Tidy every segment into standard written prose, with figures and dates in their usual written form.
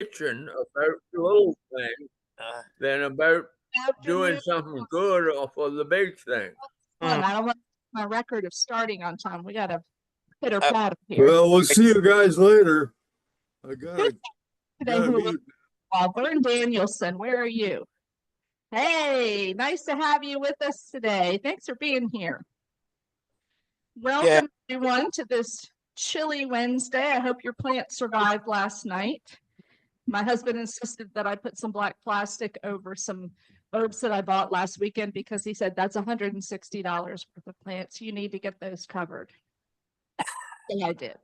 bitching about the little thing than about doing Afternoon. something good for the big thing. I don't want my record of starting on time. We got to pitter patter here. Well, we'll see you guys later. I got Today, who mute. Vern Danielson, where are you? Hey, nice to have you with us today. Thanks for being here. Welcome, everyone, to this chilly Wednesday. I hope your plants survived last night. My husband insisted that I put some black plastic over some herbs that I bought last weekend because he said that's $160 worth of plants. You need to get those covered. And I did.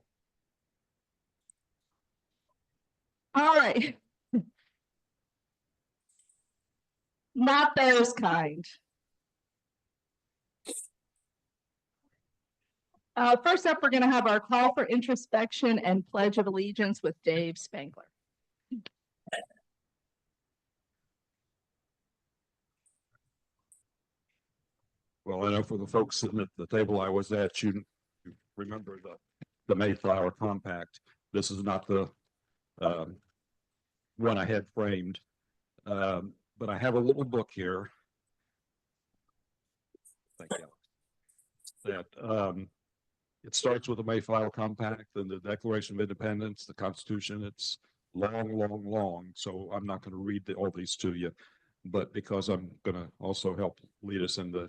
All right. Not those kind. First up, we're going to have our call for introspection and Pledge of Allegiance with Dave Spangler. Well, I know for the folks sitting at the table I was at, you remember the Mayflower Compact. This is not the one I had framed, but I have a little book here. Thank you. That it starts with the Mayflower Compact and the Declaration of Independence, the Constitution. It's long, so I'm not going to read all these to you, but because I'm going to also help lead us in the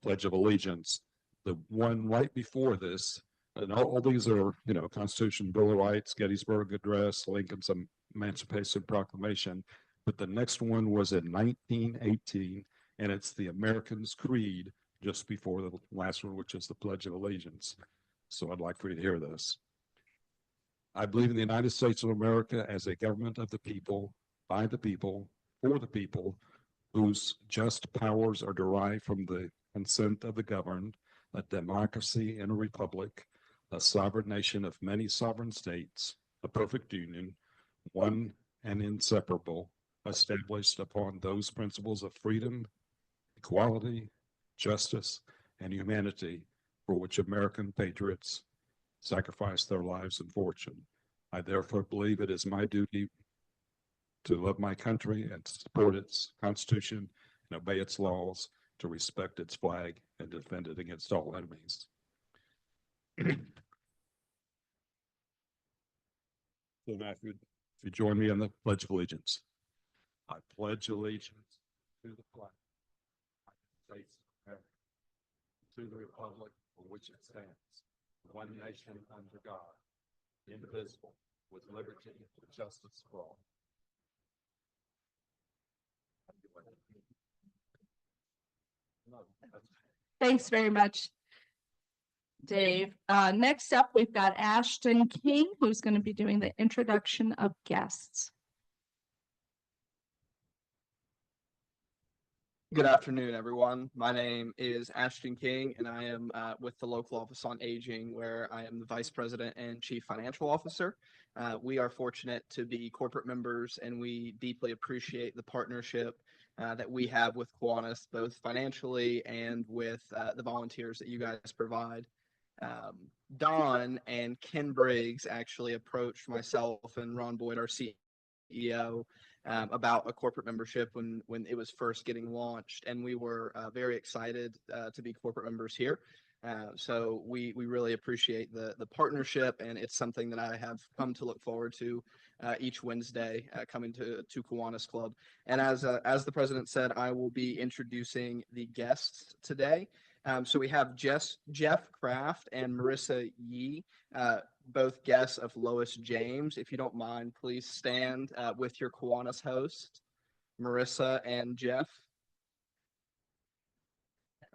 Pledge of Allegiance, the one right before this, and all these are, Constitution, Bill of Rights, Gettysburg Address, Lincoln's Emancipation Proclamation, but the next one was in 1918, and it's the Americans' Creed just before the last one, which is the Pledge of Allegiance. So I'd like for you to hear this. I believe in the United States of America as a government of the people, by the people, for the people, whose just powers are derived from the consent of the governed, a democracy and a republic, a sovereign nation of many sovereign states, a perfect union, one and inseparable, established upon those principles of freedom, equality, justice, and humanity for which American patriots sacrificed their lives and fortune. I therefore believe it is my duty to love my country and support its Constitution and obey its laws, to respect its flag and defend it against all enemies. So now, if you join me in the Pledge of Allegiance. I pledge allegiance to the flag of the United States of America, to the republic for which it stands, one nation under God, indivisible, with liberty and justice for all. Thanks very much, Dave. Next up, we've got Ashton King, who's going to be doing the introduction of guests. Good afternoon, everyone. My name is Ashton King, and I am with the Local Office on Aging, where I am the Vice President and Chief Financial Officer. We are fortunate to be corporate members, and we deeply appreciate the partnership that we have with Kiwanis, both financially and with the volunteers that you guys provide. Don and Ken Briggs actually approached myself and Ron Boyd, our CEO, about a corporate membership when it was first getting launched, and we were very excited to be corporate members here. So we really appreciate the partnership, and it's something that I have come to look forward to each Wednesday coming to Kiwanis Club. And as the president said, I will be introducing the guests today. So we have Jeff Kraft and Marissa Yee, both guests of Lois James. If you don't mind, please stand with your Kiwanis host, Marissa and Jeff.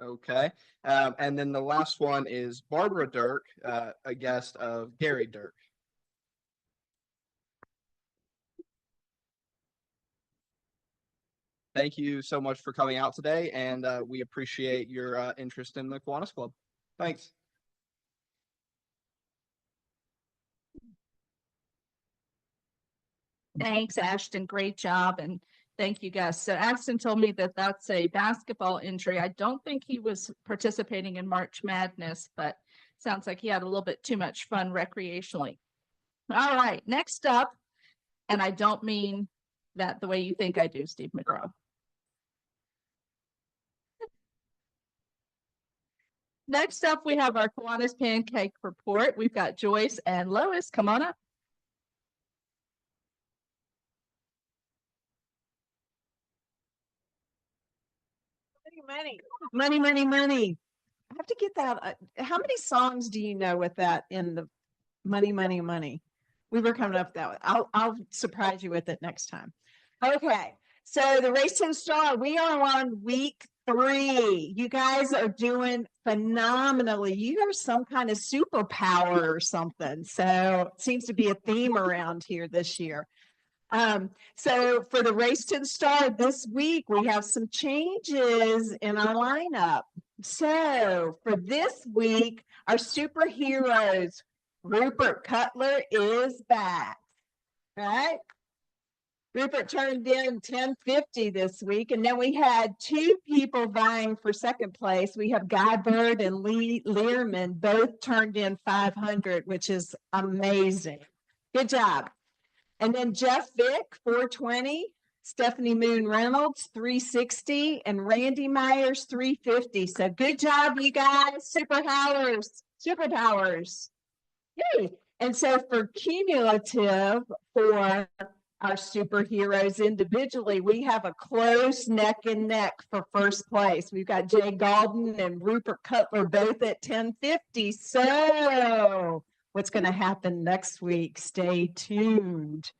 Okay. And then the last one is Barbara Dirk, a guest of Gary Dirk. Thank you so much for coming out today, and we appreciate your interest in the Kiwanis Club. Thanks. Thanks, Ashton. Great job. And thank you, guys. So Ashton told me that that's a basketball injury. I don't think he was participating in March Madness, but sounds like he had a little bit too much fun recreationally. All right, next up, and I don't mean that the way you think I do, Steve McGraw. Next up, we have our Kiwanis pancake report. We've got Joyce and Lois. Come on up. Money. I have to get that. How many songs do you know with that in the money? We were coming up with that. I'll surprise you with it next time. Okay. So the Race to the Star, we are on week 3. You guys are doing phenomenally. You are some kind of superpower or something. So it seems to be a theme around here this year. So for the Race to the Star this week, we have some changes in our lineup. So for this week, our superheroes, Rupert Cutler is back, right? Rupert turned in 1050 this week, and then we had 2 people vying for second place. We have Guy Bird and Lee Learman, both turned in 500, which is amazing. Good job. And then Jeff Vick, 420, Stephanie Moon Reynolds, 360, and Randy Myers, 350. So good job, you guys. Superpowers. Yay. And so for cumulative for our superheroes individually, we have a close neck and neck for first place. We've got Jay Galden and Rupert Cutler both at 1050. So what's going to happen next week? Stay tuned.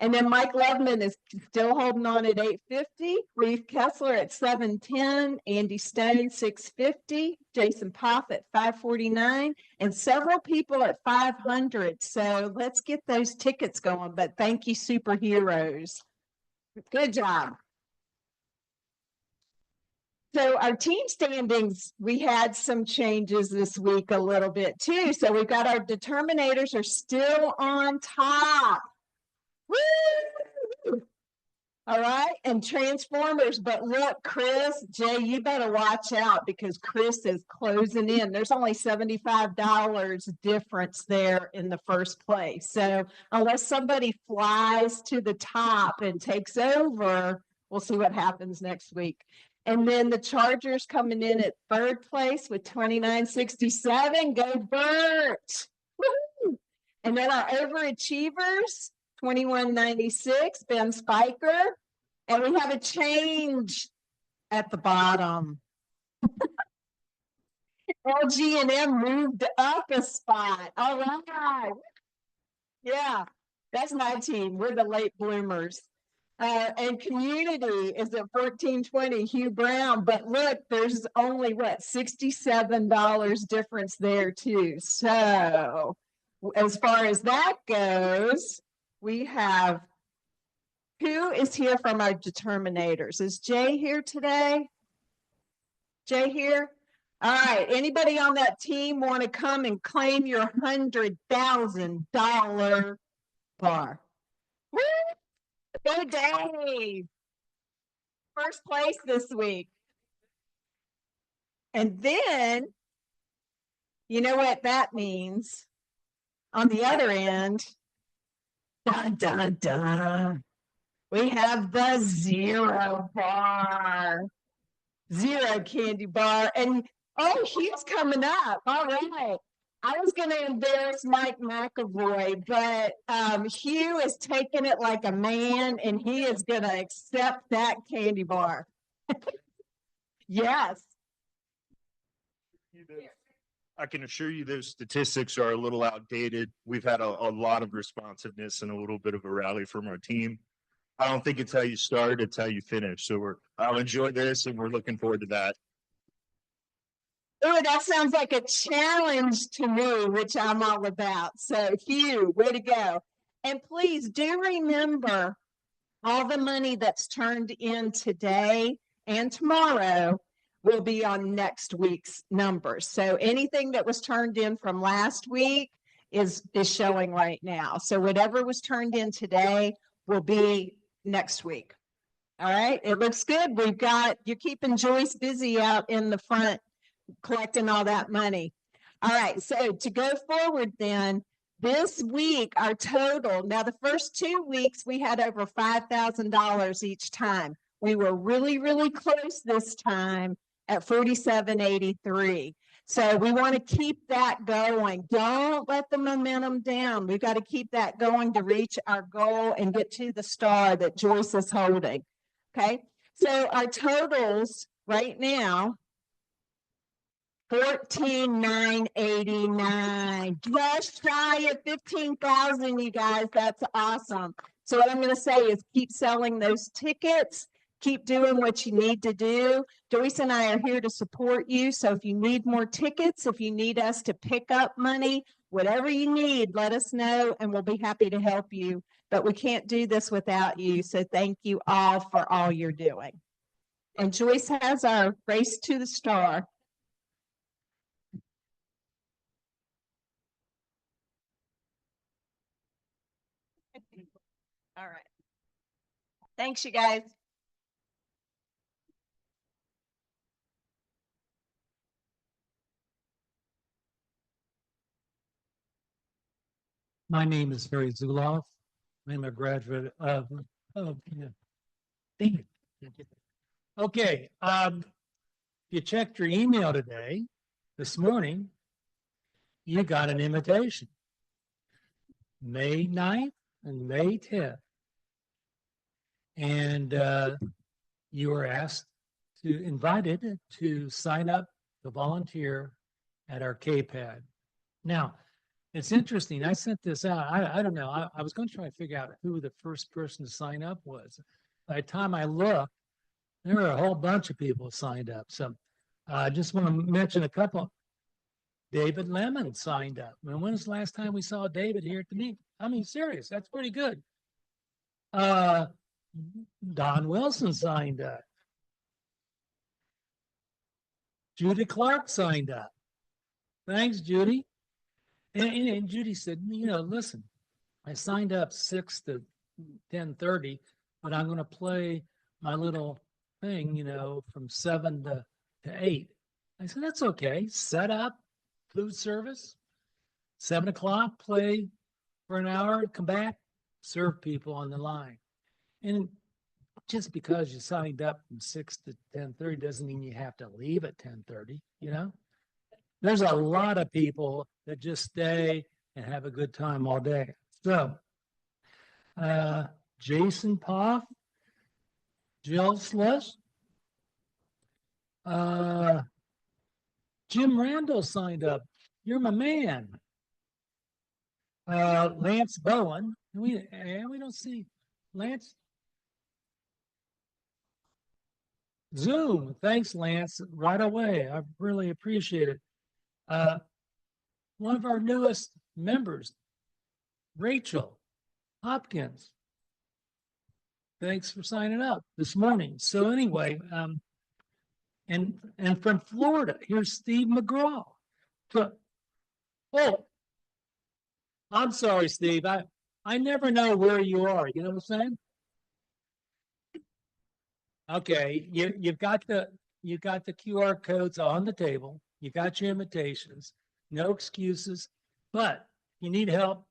And then Mike Loveman is still holding on at 850, Reeve Kessler at 710, Andy Stone 650, Jason Poff at 549, and several people at 500. So let's get those tickets going. But thank you, superheroes. Good job. So our team standings, we had some changes this week a little bit too. So we've got our determinators are still on top. Woo! All right, and Transformers, but look, Chris, Jay, you better watch out because Chris is closing in. There's only $75 difference there in the first place. So unless somebody flies to the top and takes over, we'll see what happens next week. And then the Chargers coming in at 3rd place with 2967. Go Bert! Woo-hoo! And then our overachievers, 2196, Ben Spiker. And we have a change at the bottom. LG&M moved up a spot. All right. Yeah, that's my team. We're the late bloomers. And community is at 1420, Hugh Brown. But look, there's only $67 difference there too. So as far as that goes, we have, who is here from our determinators? Is Jay here today? Jay here? All right. Anybody on that team want to come and claim your $100,000 bar? Woo! Go Dave! First place this week. And then, you know what that means? On the other end, dun, dun, dun, we have the Zero bar. Zero candy bar. And, oh, he's coming up. All right. I was going to embarrass Mike McAvoy, but Hugh is taking it like a man, and he is going to accept that candy bar. Yes. I can assure you those statistics are a little outdated. We've had a lot of responsiveness and a little bit of a rally from our team. I don't think it's how you start, it's how you finish. So I'll enjoy this, and we're looking forward to that. Oh, that sounds like a challenge to me, which I'm all about. So, Hugh, way to go. And please do remember all the money that's turned in today and tomorrow will be on next week's numbers. So anything that was turned in from last week is showing right now. So whatever was turned in today will be next week. All right, it looks good. You're keeping Joyce busy out in the front collecting all that money. All right, so to go forward then, This week, our total, now the first 2 weeks, we had over $5,000 each time. We were really, really close this time at 4783. So we want to keep that going. Don't let the momentum down. We've got to keep that going to reach our goal and get to the star that Joyce is holding. Okay. So our totals right now, 14,989, just shy of 15,000, you guys. That's awesome. So what I'm going to say is keep selling those tickets. Keep doing what you need to do. Joyce and I are here to support you. So if you need more tickets, if you need us to pick up money, whatever you need, let us know and we'll be happy to help you. But we can't do this without you. So thank you all for all you're doing. And Joyce has our Race to the Star. All right. Thanks, you guys. My name is Harry Zuloff. I'm a graduate of yeah. Thank you. Okay, you checked your email today, this morning, you got an invitation. May 9th and May 10th. And you were invited to sign up to volunteer at our KPAD. Now, it's interesting. I sent this out. I don't know. I was going to try to figure out who the first person to sign up was. By the time I looked, there were a whole bunch of people signed up. So I just want to mention a couple. David Lemon signed up. And when was the last time we saw David here at the meeting? I mean, serious. That's pretty good. Don Wilson signed up. Judy Clark signed up. Thanks, Judy. And Judy said, listen, I signed up 6 to 10:30, but I'm going to play my little thing, from 7 to 8. I said, that's okay. Set up, food service, 7 o'clock, play for an hour, come back, serve people on the line. And just because you signed up from 6 to 10:30 doesn't mean you have to leave at 10:30, There's a lot of people that just stay and have a good time all day. So, Jason Poff, Jill Slush, Jim Randall signed up. You're my man. Lance Bowen. We don't see Lance. Zoom. Thanks, Lance. Right away. I really appreciate it. One of our newest members, Rachel Hopkins. Thanks for signing up this morning. So anyway, and from Florida, here's Steve McGraw. So, I'm sorry, Steve. I never know where you are. You know what I'm saying? Okay, you've got the QR codes on the table. You got your invitations. No excuses. But you need help,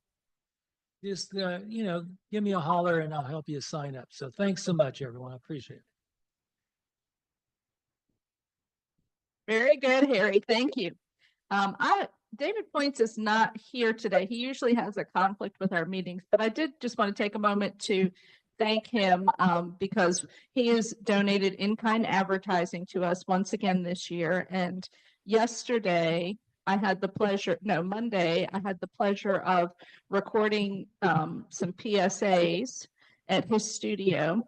just give me a holler and I'll help you sign up. So thanks so much, everyone. I appreciate it. Very good, Harry. Thank you. David Points is not here today. He usually has a conflict with our meetings, but I did just want to take a moment to thank him because he has donated in-kind advertising to us once again this year. And yesterday, Monday, I had the pleasure of recording some PSAs at his studio.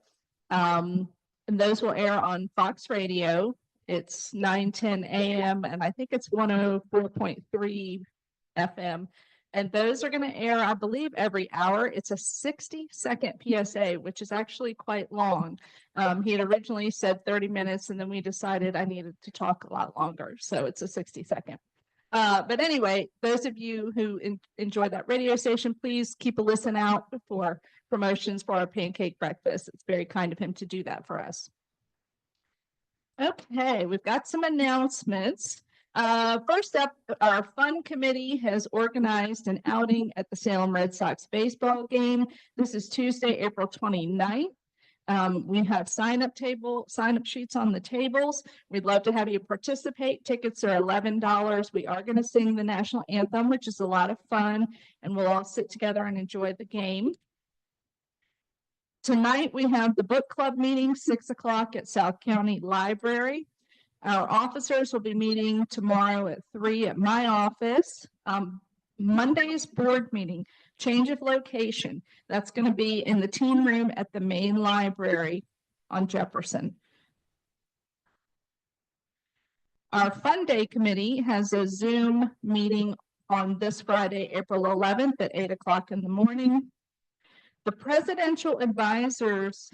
And those will air on Fox Radio. It's 9:10 a.m. and I think it's 104.3 FM. And those are going to air, I believe, every hour. It's a 60-second PSA, which is actually quite long. He had originally said 30 minutes, and then we decided I needed to talk a lot longer. So it's a 60-second. But anyway, those of you who enjoy that radio station, please keep a listen out for promotions for our pancake breakfast. It's very kind of him to do that for us. Okay, we've got some announcements. First up, our fun committee has organized an outing at the Salem Red Sox baseball game. This is Tuesday, April 29th. We have sign up sheets on the tables. We'd love to have you participate. Tickets are $11. We are going to sing the national anthem, which is a lot of fun, and we'll all sit together and enjoy the game. Tonight, we have the book club meeting, 6 o'clock at South County Library. Our officers will be meeting tomorrow at 3 at my office. Monday's board meeting, change of location. That's going to be in the teen room at the main library on Jefferson. Our Fun Day Committee has a Zoom meeting on this Friday, April 11th at 8 o'clock in the morning. The Presidential Advisors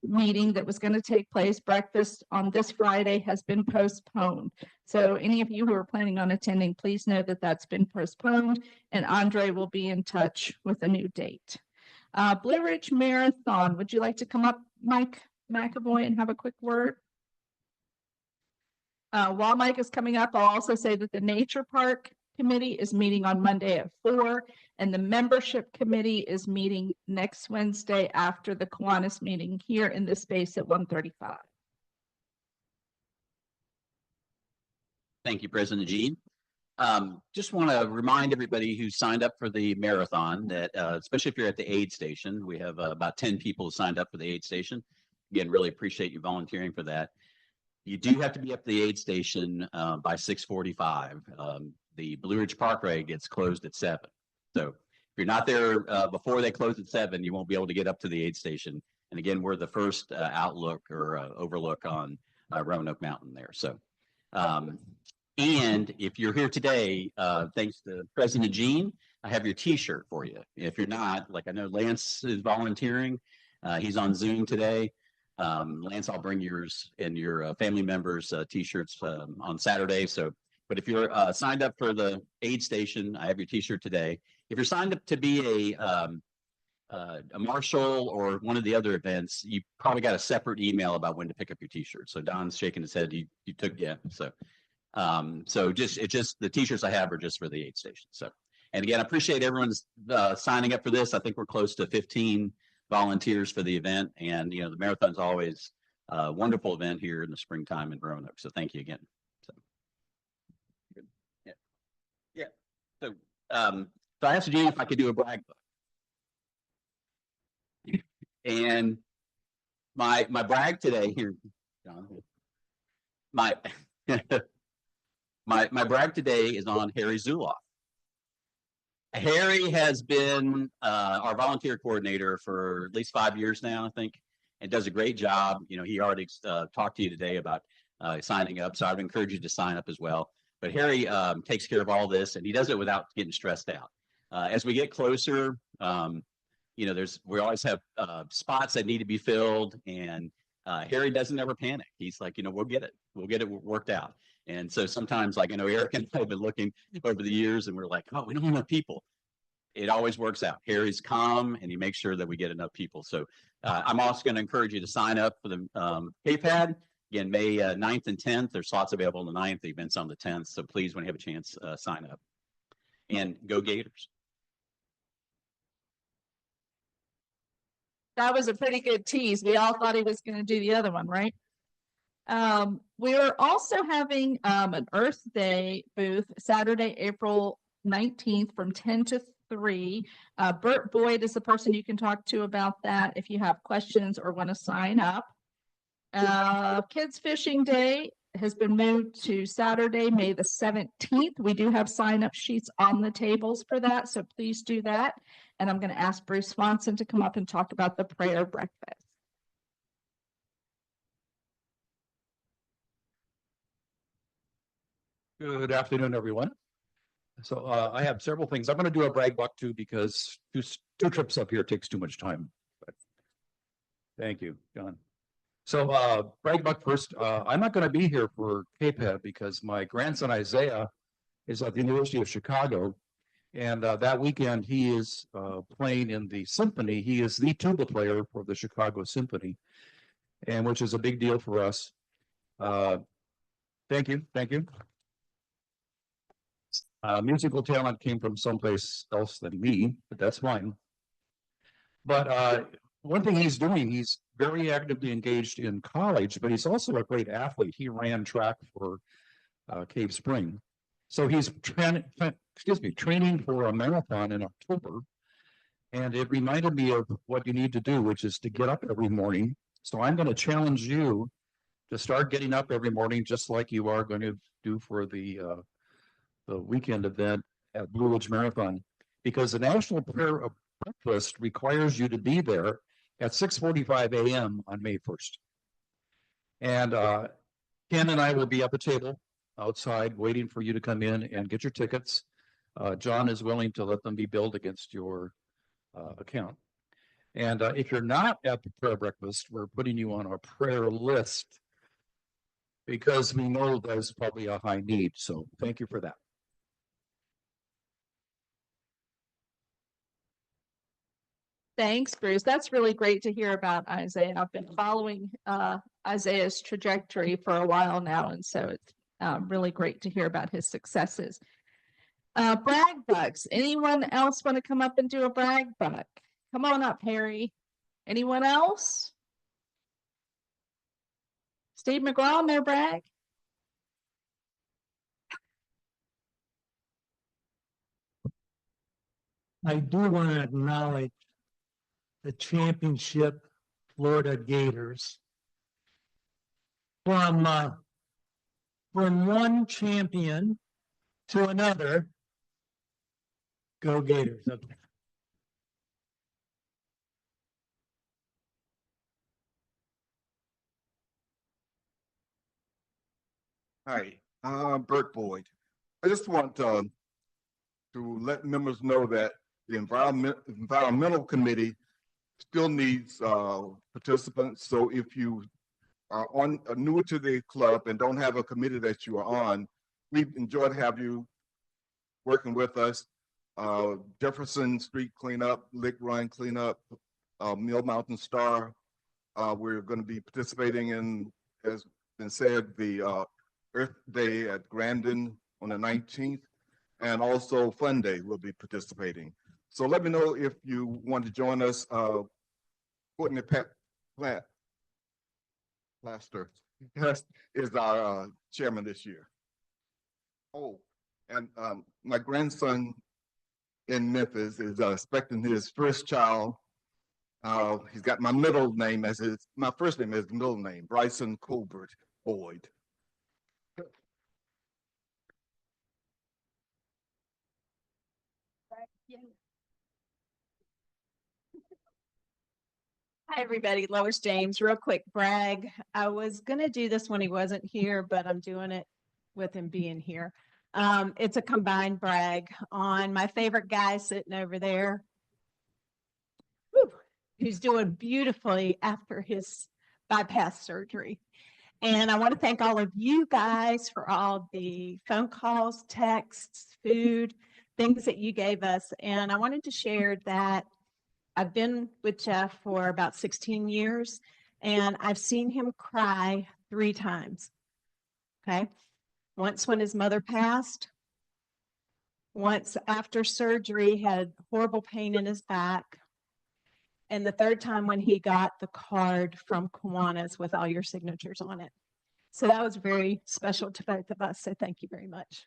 meeting that was going to take place, breakfast on this Friday, has been postponed. So any of you who are planning on attending, please know that that's been postponed, and Andre will be in touch with a new date. Blue Ridge Marathon, would you like to come up, Mike McAvoy, and have a quick word? While Mike is coming up, I'll also say that the Nature Park Committee is meeting on Monday at 4, and the Membership Committee is meeting next Wednesday after the Kiwanis meeting here in this space at 1:35. Thank you, President Jean. Just want to remind everybody who signed up for the marathon that, especially if you're at the aid station, we have about 10 people who signed up for the aid station. Again, really appreciate you volunteering for that. You do have to be up at the aid station by 6:45. The Blue Ridge Parkway gets closed at 7. So if you're not there before they close at 7, you won't be able to get up to the aid station. And again, we're the first outlook or overlook on Roanoke Mountain there. So, and if you're here today, thanks to President Jean, I have your T-shirt for you. If you're not, like I know Lance is volunteering, he's on Zoom today. Lance, I'll bring yours and your family members' T-shirts on Saturday. So. But if you're signed up for the aid station, I have your T-shirt today. If you're signed up to be a marshal or one of the other events, you probably got a separate email about when to pick up your T-shirt. So Don's shaking his head. You took, yeah. So it's just the T-shirts I have are just for the aid station. So, and again, I appreciate everyone's signing up for this. I think we're close to 15 volunteers for the event, and the marathon's always a wonderful event here in the springtime in Roanoke. So thank you again. So I asked Jean if I could do a brag book. And my brag today here, John, my brag today is on Harry Zuloff. Harry has been our volunteer coordinator for at least 5 years now, I think, and does a great job. He already talked to you today about signing up, so I would encourage you to sign up as well. But Harry takes care of all this, and he does it without getting stressed out. As we get closer, we always have spots that need to be filled, and Harry doesn't ever panic. He's like, we'll get it worked out. And so sometimes, like, Eric and I have been looking over the years, and we're like, oh, we don't have enough people. It always works out. Harry's calm, and he makes sure that we get enough people. So I'm also going to encourage you to sign up for the KPAD. Again, May 9th and 10th, there's slots available on the 9th, the event's on the 10th. So please, when you have a chance, sign up. And go Gators. That was a pretty good tease. We all thought he was going to do the other one, right? We are also having an Earth Day booth Saturday, April 19th from 10 to 3. Bert Boyd is the person you can talk to about that if you have questions or want to sign up. Kids Fishing Day has been moved to Saturday, May the 17th. We do have sign-up sheets on the tables for that, so please do that. And I'm going to ask Bruce Swanson to come up and talk about the prayer breakfast. Good afternoon, everyone. So I have several things. I'm going to do a brag buck too because two trips up here takes too much time. But thank you, John. So brag buck first. I'm not going to be here for KPAD because my grandson Isaiah is at the University of Chicago, and that weekend he is playing in the symphony. He is the tuba player for the Chicago Symphony, and which is a big deal for us. Thank you. Musical talent came from someplace else than me, but that's fine. But one thing he's doing, he's very actively engaged in college, but he's also a great athlete. He ran track for Cave Spring. So he's training for a marathon in October. And it reminded me of what you need to do, which is to get up every morning. So I'm going to challenge you to start getting up every morning, just like you are going to do for the weekend event at Blue Ridge Marathon, because the National Prayer Breakfast requires you to be there at 6:45 a.m. on May 1st. And Ken and I will be at the table outside waiting for you to come in and get your tickets. John is willing to let them be billed against your account. And if you're not at the prayer breakfast, we're putting you on our prayer list because we know there's probably a high need. So thank you for that. Thanks, Bruce. That's really great to hear about Isaiah. I've been following Isaiah's trajectory for a while now, and so it's really great to hear about his successes. Brag bucks. Anyone else want to come up and do a brag buck? Come on up, Harry. Anyone else? Steve McGraw, no brag? I do want to acknowledge the championship Florida Gators. From one champion to another, go Gators. Okay. Hi, I'm Bert Boyd. I just want to let members know that the environmental committee still needs participants. So if you are new to the club and don't have a committee that you are on, we'd enjoy to have you working with us. Jefferson Street cleanup, Lick Run cleanup, Mill Mountain Star. We're going to be participating in, as been said, the Earth Day at Grandin on the 19th, and also Fun Day will be participating. So let me know if you want to join us. Courtney Plaster is our chairman this year. Oh, and my grandson in Memphis is expecting his first child. He's got my middle name as my first name as his middle name, Bryson Colbert Boyd. Hi, everybody. Lois James, real quick brag. I was going to do this when he wasn't here, but I'm doing it with him being here. It's a combined brag on my favorite guy sitting over there. Whew, who's doing beautifully after his bypass surgery. And I want to thank all of you guys for all the phone calls, texts, food, things that you gave us. And I wanted to share that I've been with Jeff for about 16 years, and I've seen him cry 3 times. Okay. Once when his mother passed, once after surgery, had horrible pain in his back, and the 3rd time when he got the card from Kiwanis with all your signatures on it. So that was very special to both of us. So thank you very much.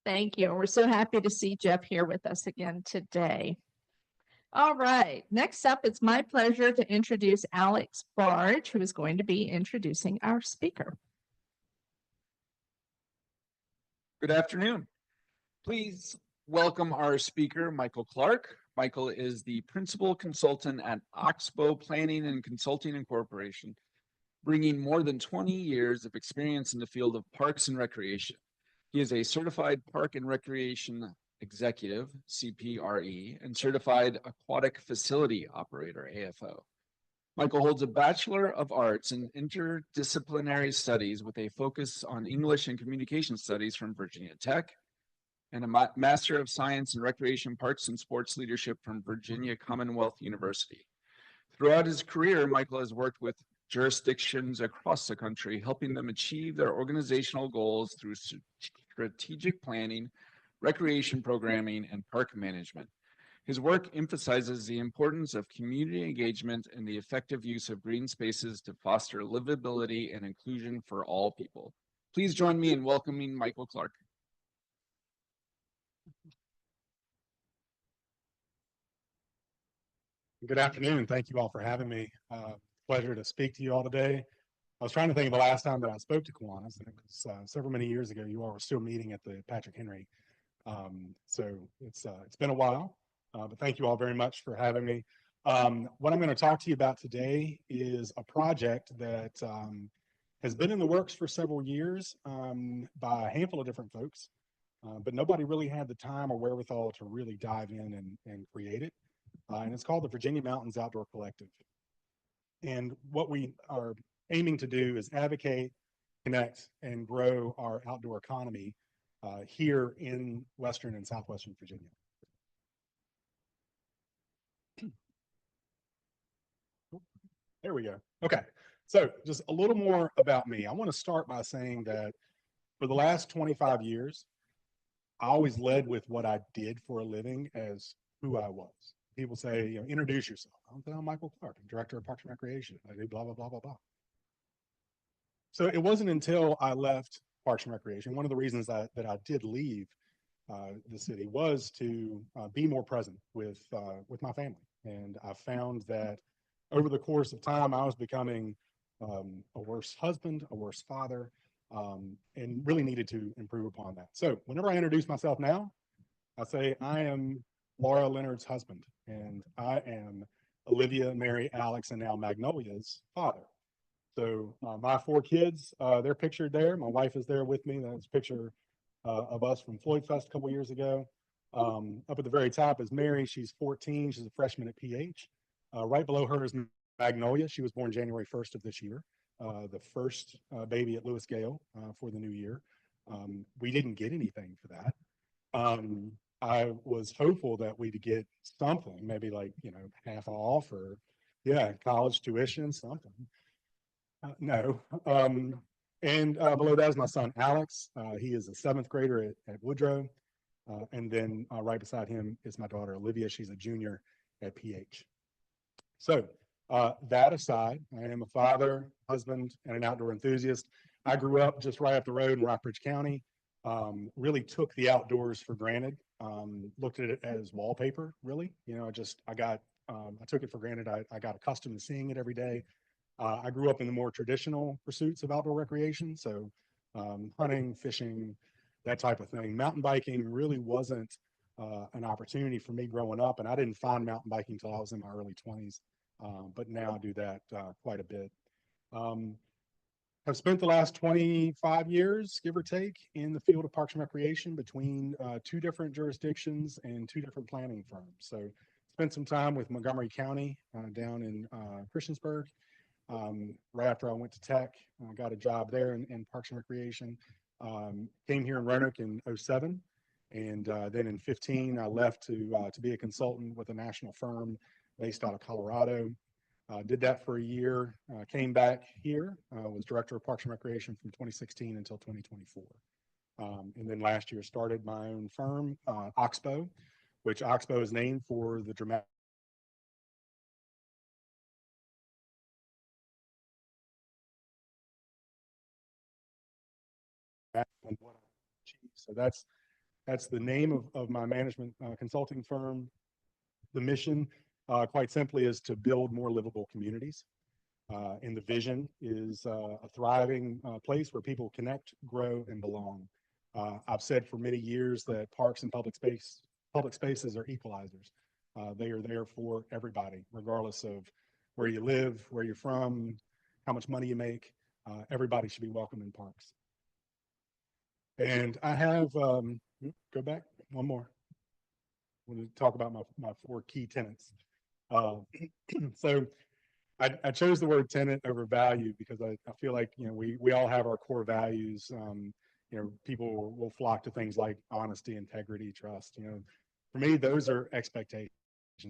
Thank you. We're so happy to see Jeff here with us again today. All right. Next up, it's my pleasure to introduce Alex Barge, who is going to be introducing our speaker. Good afternoon. Please welcome our speaker, Michael Clark. Michael is the principal consultant at Oxbow Planning and Consulting Incorporation, bringing more than 20 years of experience in the field of parks and recreation. He is a certified park and recreation executive, CPRE, and certified aquatic facility operator, AFO. Michael holds a Bachelor of Arts in Interdisciplinary Studies with a focus on English and Communication Studies from Virginia Tech, and a Master of Science in Recreation, Parks, and Sports Leadership from Virginia Commonwealth University. Throughout his career, Michael has worked with jurisdictions across the country, helping them achieve their organizational goals through strategic planning, recreation programming, and park management. His work emphasizes the importance of community engagement and the effective use of green spaces to foster livability and inclusion for all people. Please join me in welcoming Michael Clark. Good afternoon. Thank you all for having me. Pleasure to speak to you all today. I was trying to think of the last time that I spoke to Kiwanis, and it was several many years ago. You all were still meeting at the Patrick Henry. So it's been a while, but thank you all very much for having me. What I'm going to talk to you about today is a project that has been in the works for several years by a handful of different folks, but nobody really had the time or wherewithal to really dive in and create it. And it's called the Virginia Mountains Outdoor Collective. And what we are aiming to do is advocate, connect, and grow our outdoor economy here in Western and Southwestern Virginia. There we go. Okay, so just a little more about me. I want to start by saying that for the last 25 years, I always led with what I did for a living as who I was. People say, you know, introduce yourself. I'm Michael Clark, I'm Director of Parks and Recreation. I do blah, blah, blah, blah, blah. So it wasn't until I left Parks and Recreation, one of the reasons that I did leave the city was to be more present with my family. And I found that over the course of time, I was becoming a worse husband, a worse father, and really needed to improve upon that. So whenever I introduce myself now, I say I am Laura Leonard's husband, and I am Olivia, Mary, Alex, and now Magnolia's father. So my 4 kids, they're pictured there. My wife is there with me. That's a picture of us from Floyd Fest a couple years ago. Up at the very top is Mary. She's 14. She's a freshman at PH. Right below her is Magnolia. She was born January 1st of this year. The first baby at Lewis Gale for the new year. We didn't get anything for that. I was hopeful that we'd get something, maybe like, you know, half off or, yeah, college tuition, something. No. And below that is my son, Alex. He is a 7th grader at Woodrow. And then right beside him is my daughter, Olivia. She's a junior at PH. So that aside, I am a father, husband, and an outdoor enthusiast. I grew up just right up the road in Rockbridge County. Really took the outdoors for granted. Looked at it as wallpaper, really. You know, I took it for granted. I got accustomed to seeing it every day. I grew up in the more traditional pursuits of outdoor recreation. So hunting, fishing, that type of thing. Mountain biking really wasn't an opportunity for me growing up. And I didn't find mountain biking until I was in my early 20s. But now I do that quite a bit. I've spent the last 25 years, give or take, in the field of parks and recreation between 2 different jurisdictions and 2 different planning firms. So spent some time with Montgomery County down in Christiansburg. Right after I went to Tech, I got a job there in parks and recreation. Came here in Roanoke in 07. And then in 15, I left to be a consultant with a national firm based out of Colorado. Did that for a year, came back here, was Director of Parks and Recreation from 2016 until 2024. And then last year started my own firm, Oxbow, which Oxbow is named for the dramatic and what I achieve. So that's the name of my management consulting firm. The mission, quite simply, is to build more livable communities. And the vision is a thriving place where people connect, grow, and belong. I've said for many years that parks and public spaces are equalizers. They are there for everybody, regardless of where you live, where you're from, how much money you make. Everybody should be welcome in parks. And I have, go back one more. I want to talk about my 4 key tenets. So I chose the word tenant over value because I feel like, you know, we all have our core values. You know, people will flock to things like honesty, integrity, trust. You know, for me, those are expectations.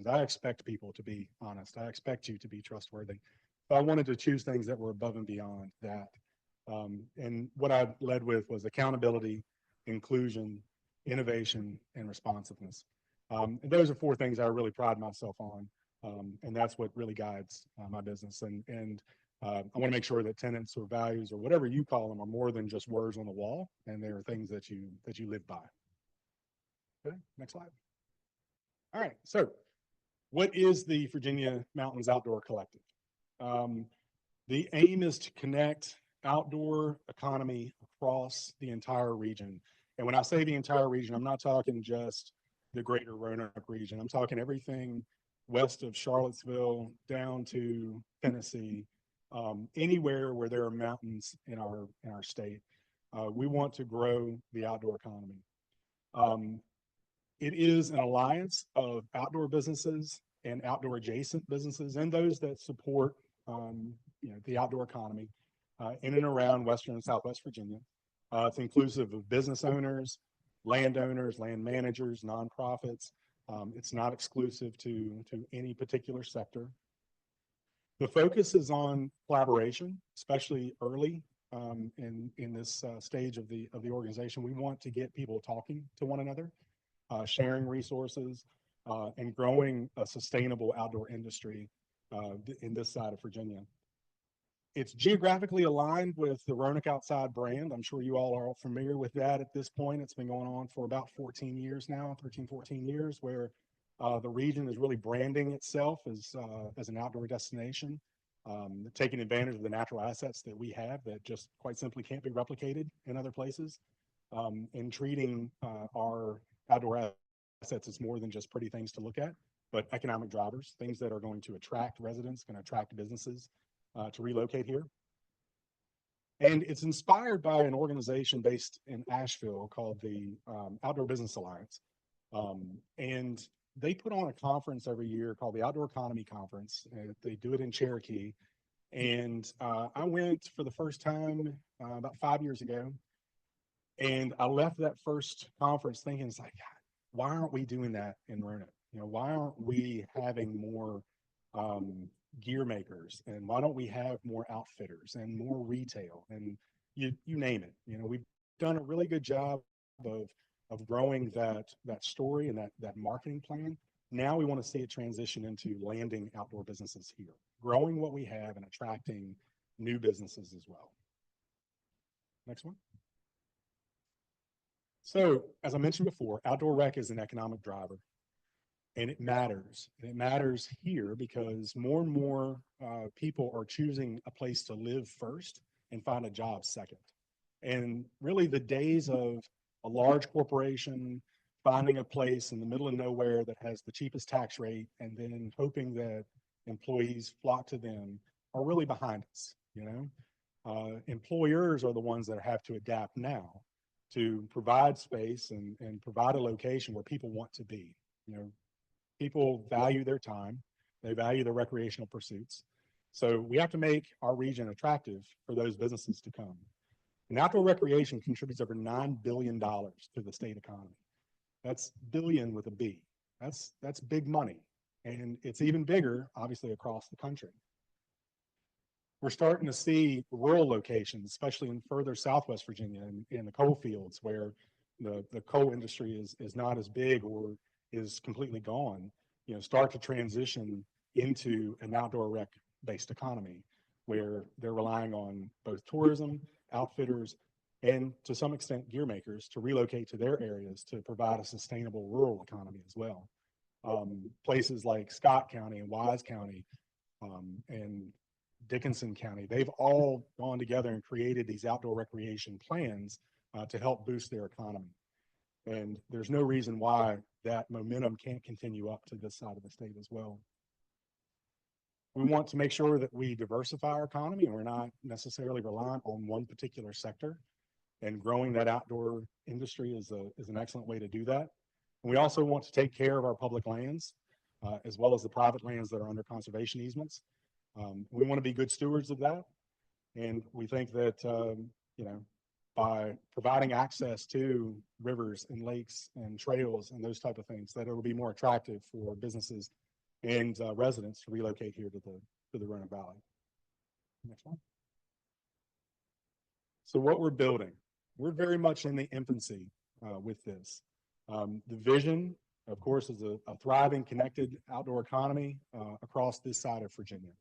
I expect people to be honest. I expect you to be trustworthy. So I wanted to choose things that were above and beyond that. And what I led with was accountability, inclusion, innovation, and responsiveness. And those are four things I really pride myself on. And that's what really guides my business. And I want to make sure that tenets or values or whatever you call them are more than just words on the wall, and they are things that you live by. Okay, next slide. All right, so what is the Virginia Mountains Outdoor Collective? The aim is to connect outdoor economy across the entire region. And when I say the entire region, I'm not talking just the greater Roanoke region. I'm talking everything west of Charlottesville down to Tennessee, anywhere where there are mountains in our state. We want to grow the outdoor economy. It is an alliance of outdoor businesses and outdoor adjacent businesses and those that support the outdoor economy in and around Western and Southwest Virginia. It's inclusive of business owners, landowners, land managers, nonprofits. It's not exclusive to any particular sector. The focus is on collaboration, especially early in this stage of the organization. We want to get people talking to one another, sharing resources, and growing a sustainable outdoor industry in this side of Virginia. It's geographically aligned with the Roanoke Outside brand. I'm sure you all are familiar with that at this point. It's been going on for about 14 years now, 13, 14 years, where the region is really branding itself as an outdoor destination, taking advantage of the natural assets that we have that just quite simply can't be replicated in other places, and treating our outdoor assets as more than just pretty things to look at, but economic drivers, things that are going to attract residents, going to attract businesses to relocate here. And it's inspired by an organization based in Asheville called the Outdoor Business Alliance. And they put on a conference every year called the Outdoor Economy Conference. They do it in Cherokee. And I went for the first time about 5 years ago. And I left that first conference thinking, it's like, God, why aren't we doing that in Roanoke? Why aren't we having more gear makers, and why don't we have more outfitters and more retail, and you name it? We've done a really good job of growing that story and that marketing plan. Now we want to see it transition into landing outdoor businesses here, growing what we have and attracting new businesses as well. Next one. So as I mentioned before, outdoor rec is an economic driver. And it matters. And it matters here because more and more people are choosing a place to live first and find a job second. And really the days of a large corporation finding a place in the middle of nowhere that has the cheapest tax rate and then hoping that employees flock to them are really behind us. Employers are the ones that have to adapt now to provide space and provide a location where people want to be. People value their time. They value their recreational pursuits. So we have to make our region attractive for those businesses to come. And outdoor recreation contributes over $9 billion to the state economy. That's billion with a B. That's big money. And it's even bigger, obviously, across the country. We're starting to see rural locations, especially in further Southwest Virginia and in the coal fields where the coal industry is not as big or is completely gone, start to transition into an outdoor rec based economy where they're relying on both tourism, outfitters, and to some extent gear makers to relocate to their areas to provide a sustainable rural economy as well. Places like Scott County and Wise County and Dickinson County, they've all gone together and created these outdoor recreation plans to help boost their economy. And there's no reason why that momentum can't continue up to this side of the state as well. We want to make sure that we diversify our economy and we're not necessarily reliant on one particular sector. And growing that outdoor industry is an excellent way to do that. And we also want to take care of our public lands, as well as the private lands that are under conservation easements. We want to be good stewards of that. And we think that, by providing access to rivers and lakes and trails and those type of things, that it will be more attractive for businesses and residents to relocate here to the Roanoke Valley. Next one. So what we're building, we're very much in the infancy with this. The vision, of course, is a thriving, connected outdoor economy across this side of Virginia.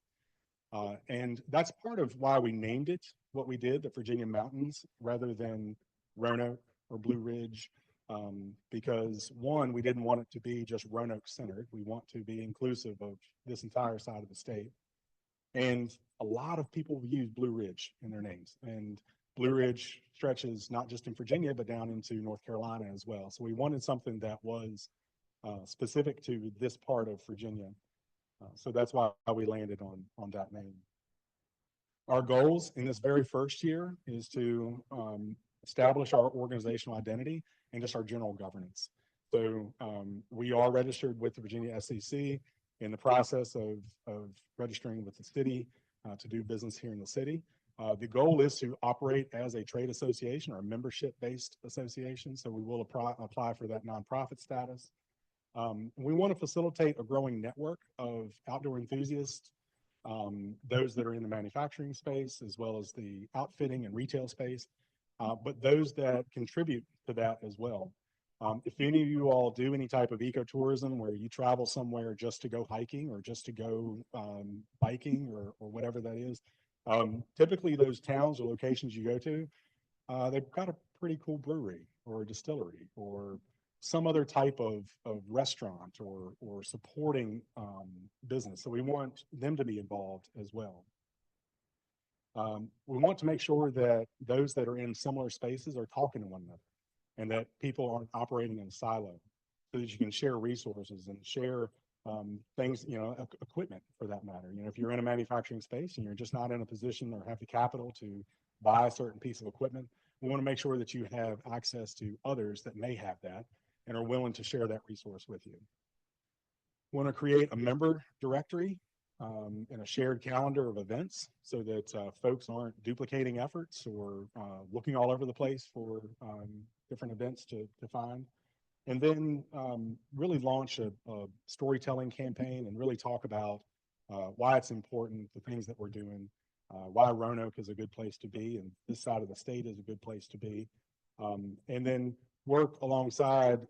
And that's part of why we named it what we did, the Virginia Mountains, rather than Roanoke or Blue Ridge, because one, we didn't want it to be just Roanoke centered. We want to be inclusive of this entire side of the state. And a lot of people use Blue Ridge in their names. And Blue Ridge stretches not just in Virginia, but down into North Carolina as well. So we wanted something that was specific to this part of Virginia. So that's why we landed on that name. Our goals in this very first year is to establish our organizational identity and just our general governance. So we are registered with the Virginia SEC, in the process of registering with the city to do business here in the city. The goal is to operate as a trade association or a membership-based association. So we will apply for that nonprofit status. We want to facilitate a growing network of outdoor enthusiasts, those that are in the manufacturing space, as well as the outfitting and retail space, but those that contribute to that as well. If any of you all do any type of ecotourism where you travel somewhere just to go hiking or just to go biking or whatever that is, typically those towns or locations you go to, they've got a pretty cool brewery or a distillery or some other type of restaurant or supporting business. So we want them to be involved as well. We want to make sure that those that are in similar spaces are talking to one another and that people aren't operating in a silo, so that you can share resources and share things, equipment for that matter. If you're in a manufacturing space and you're just not in a position or have the capital to buy a certain piece of equipment, we want to make sure that you have access to others that may have that and are willing to share that resource with you. We want to create a member directory and a shared calendar of events so that folks aren't duplicating efforts or looking all over the place for different events to find. And then really launch a storytelling campaign and really talk about why it's important, the things that we're doing, why Roanoke is a good place to be and this side of the state is a good place to be. And then work alongside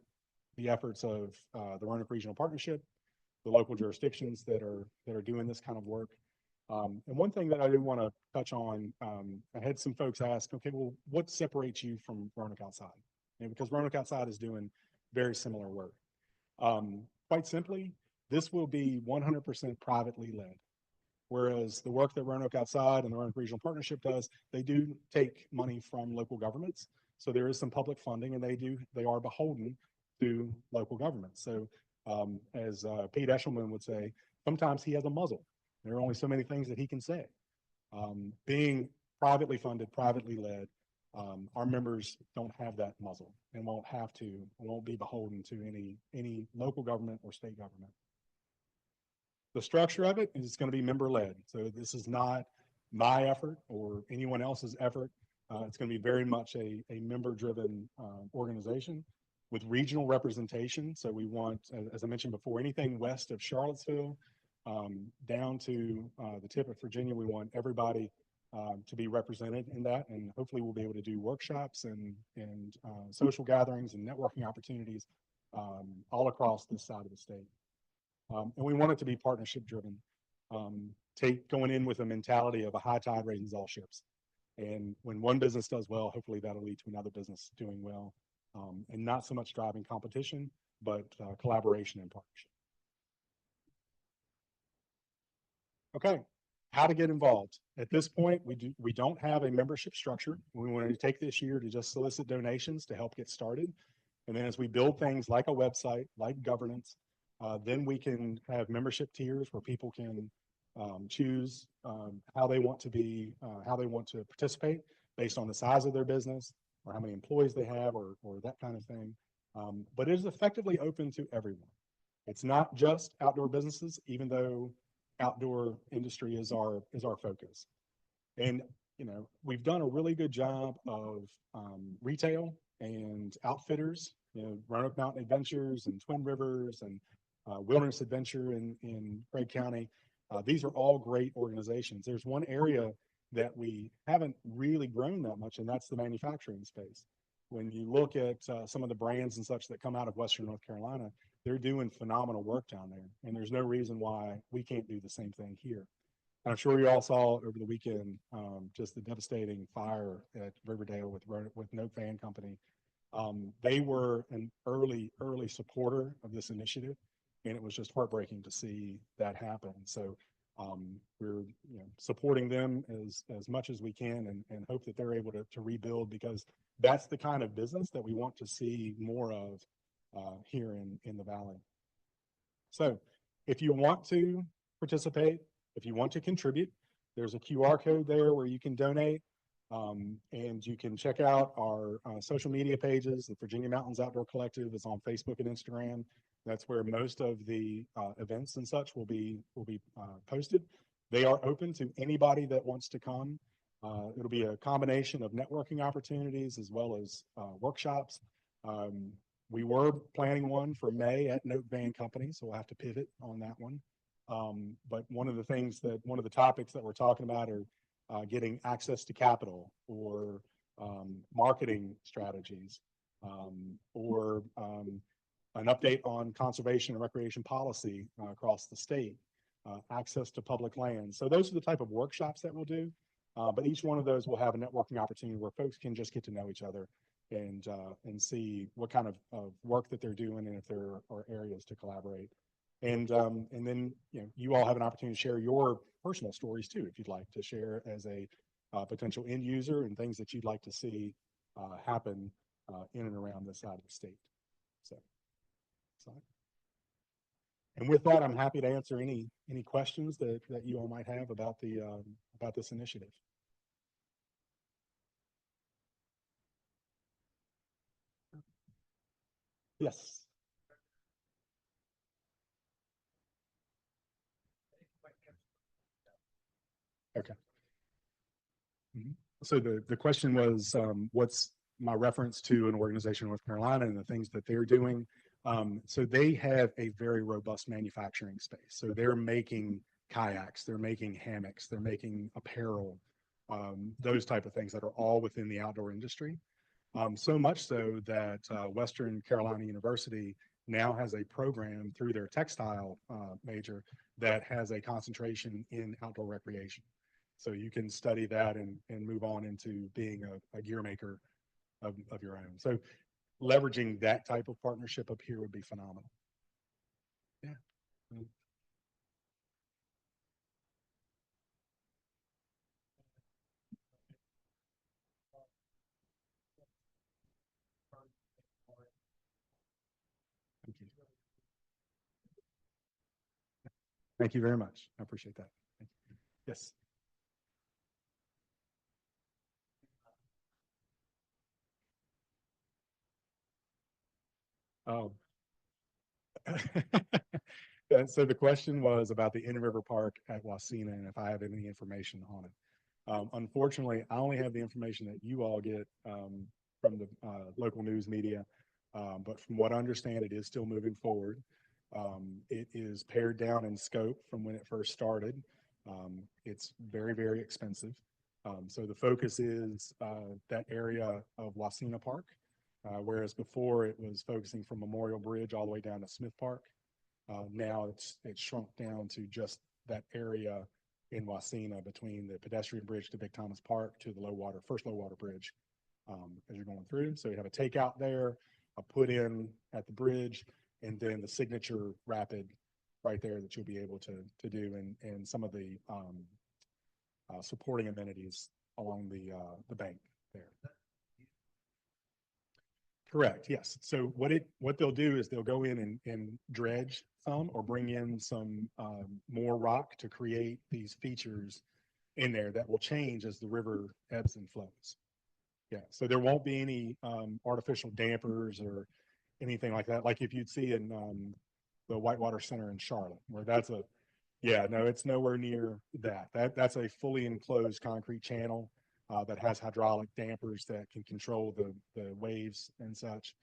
the efforts of the Roanoke Regional Partnership, the local jurisdictions that are doing this kind of work. And one thing that I do want to touch on, I had some folks ask, okay, well, what separates you from Roanoke Outside? And because Roanoke Outside is doing very similar work. Quite simply, this will be 100% privately led. Whereas the work that Roanoke Outside and the Roanoke Regional Partnership does, they do take money from local governments. So there is some public funding and they are beholden to local governments. So as Pete Eshelman would say, sometimes he has a muzzle. There are only so many things that he can say. Being privately funded, privately led, our members don't have that muzzle and won't be beholden to any local government or state government. The structure of it is going to be member led. So this is not my effort or anyone else's effort. It's going to be very much a member driven organization with regional representation. So we want, as I mentioned before, anything west of Charlottesville down to the tip of Virginia, we want everybody to be represented in that. And hopefully we'll be able to do workshops and social gatherings and networking opportunities all across this side of the state. And we want it to be partnership driven. Going in with a mentality of a high tide raises all ships. And when one business does well, hopefully that'll lead to another business doing well. And not so much driving competition, but collaboration and partnership. Okay, how to get involved. At this point, we don't have a membership structure. We want to take this year to just solicit donations to help get started. And then as we build things like a website, like governance, then we can have membership tiers where people can choose how they want to participate based on the size of their business or how many employees they have or that kind of thing. But it is effectively open to everyone. It's not just outdoor businesses, even though outdoor industry is our focus. And we've done a really good job of retail and outfitters, Roanoke Mountain Adventures and Twin Rivers and Wilderness Adventure in Craig County. These are all great organizations. There's one area that we haven't really grown that much, and that's the manufacturing space. When you look at some of the brands and such that come out of Western North Carolina, they're doing phenomenal work down there, and there's no reason why we can't do the same thing here. And I'm sure you all saw over the weekend just the devastating fire at Riverdale with Note Van Company. They were an early supporter of this initiative, and it was just heartbreaking to see that happen. So we're supporting them as much as we can, and hope that they're able to rebuild, because that's the kind of business that we want to see more of here in the Valley. So if you want to participate, if you want to contribute, there's a QR code there where you can donate. And you can check out our social media pages. The Virginia Mountains Outdoor Collective is on Facebook and Instagram. That's where most of the events and such will be posted. They are open to anybody that wants to come. It'll be a combination of networking opportunities as well as workshops. We were planning one for May at Note Van Company, so we'll have to pivot on that one. But one of the topics that we're talking about are getting access to capital, or marketing strategies, or an update on conservation and recreation policy across the state, access to public lands. So those are the type of workshops that we'll do. But each one of those will have a networking opportunity where folks can just get to know each other and see what kind of work that they're doing, and if there are areas to collaborate. And then you all have an opportunity to share your personal stories too, if you'd like to share as a potential end user, and things that you'd like to see happen in and around this side of the state. So, and with that, I'm happy to answer any questions that you all might have about this initiative. Yes. Okay. So the question was, what's my reference to an organization in North Carolina and the things that they're doing? So they have a very robust manufacturing space. So they're making kayaks, they're making hammocks, they're making apparel, those type of things that are all within the outdoor industry. So much so that Western Carolina University now has a program through their textile major that has a concentration in outdoor recreation. So you can study that and move on into being a gear maker of your own. So leveraging that type of partnership up here would be phenomenal. Yeah. Thank you. Thank you very much. I appreciate that. Thank you. Yes. Oh. So the question was about the in-river park at Wasena, and if I have any information on it. Unfortunately, I only have the information that you all get from the local news media. But from what I understand, it is still moving forward. It is pared down in scope from when it first started. It's very, very expensive. So the focus is that area of Wasena Park, whereas before it was focusing from Memorial Bridge all the way down to Smith Park. Now it's shrunk down to just that area in Wasena between the pedestrian bridge to Big Thomas Park to the first low water bridge as you're going through. So you have a takeout there, a put in at the bridge, and then the signature rapid right there that you'll be able to do, and some of the supporting amenities along the bank there. Correct. Yes. So what they'll do is they'll go in and dredge some, or bring in some more rock to create these features in there that will change as the river ebbs and flows. Yeah. So there won't be any artificial dampers or anything like that, like if you'd see in the Whitewater Center in Charlotte, where it's nowhere near that. That's a fully enclosed concrete channel that has hydraulic dampers that can control the waves and such.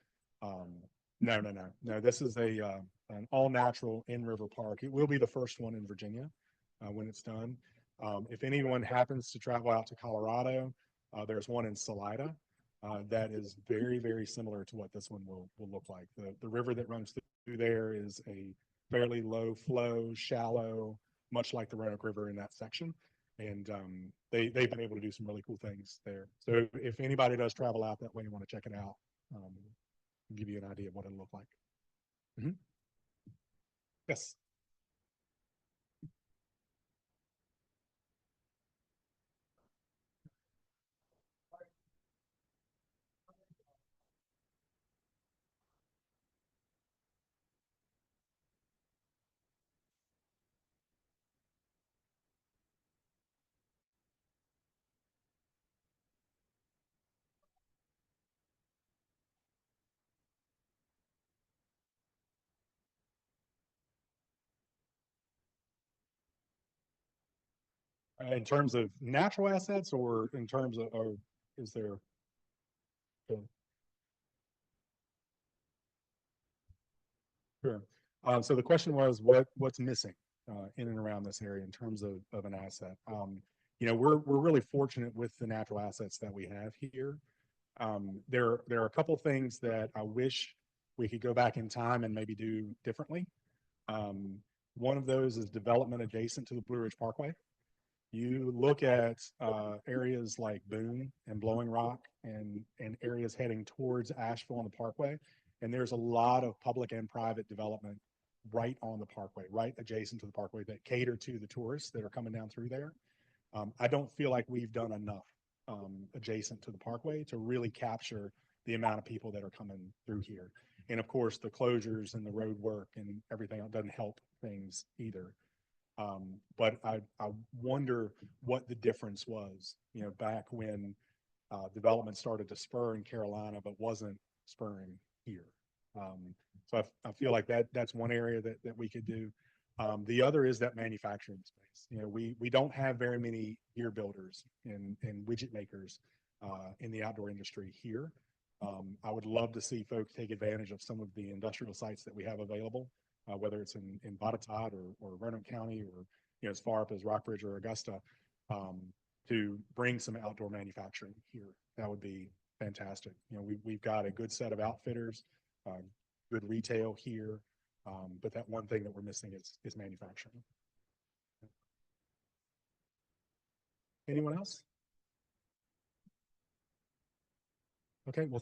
No. This is an all natural in-river park. It will be the first one in Virginia when it's done. If anyone happens to travel out to Colorado, there's one in Salida that is very, very similar to what this one will look like. The river that runs through there is a fairly low flow, shallow, much like the Roanoke River in that section. And they've been able to do some really cool things there. So if anybody does travel out that way and want to check it out, give you an idea of what it'll look like. Mm-hmm. Yes. In terms of natural assets, or in terms of, or is there? Sure. So the question was, what's missing in and around this area in terms of an asset? You know, we're really fortunate with the natural assets that we have here. There are a couple things that I wish we could go back in time and maybe do differently. One of those is development adjacent to the Blue Ridge Parkway. You look at areas like Boone and Blowing Rock and areas heading towards Asheville on the Parkway, and there's a lot of public and private development right on the Parkway, right adjacent to the Parkway, that cater to the tourists that are coming down through there. I don't feel like we've done enough adjacent to the Parkway to really capture the amount of people that are coming through here. And of course, the closures and the road work and everything doesn't help things either. But I wonder what the difference was, you know, back when development started to spur in Carolina, but wasn't spurring here. So I feel like that's one area that we could do. The other is that manufacturing space. You know, we don't have very many gear builders and widget makers in the outdoor industry here. I would love to see folks take advantage of some of the industrial sites that we have available, whether it's in Botetourt or Roanoke County, or, you know, as far up as Rockbridge or Augusta, to bring some outdoor manufacturing here. That would be fantastic. You know, we've got a good set of outfitters, good retail here, but that one thing that we're missing is manufacturing. Anyone else? Okay, well,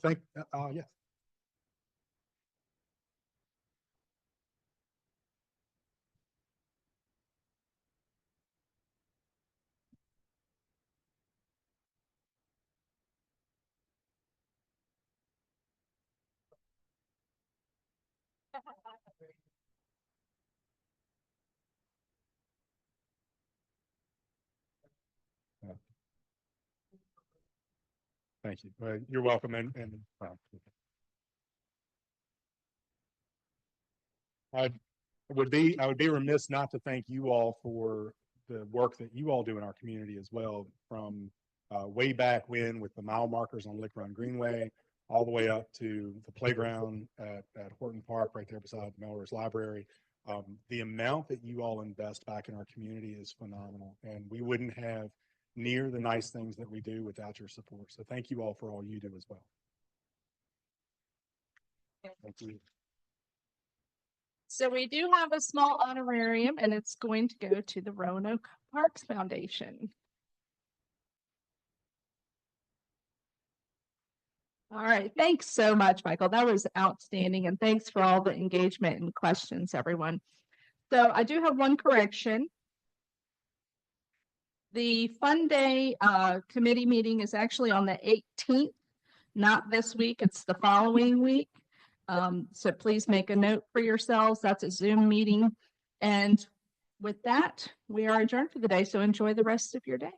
yes. Thank you. You're welcome. And I would be remiss not to thank you all for the work that you all do in our community as well, from way back when with the mile markers on Lick Run Greenway, all the way up to the playground at Horton Park right there beside the Melrose Library. The amount that you all invest back in our community is phenomenal, and we wouldn't have near the nice things that we do without your support. So thank you all for all you do as well. Thank you. So we do have a small honorarium, and it's going to go to the Roanoke Parks Foundation. All right. Thanks so much, Michael. That was outstanding. And thanks for all the engagement and questions, everyone. So I do have one correction. The Fun Day committee meeting is actually on the 18th, not this week. It's the following week. So please make a note for yourselves. That's a Zoom meeting. And with that, we are adjourned for the day. So enjoy the rest of your day.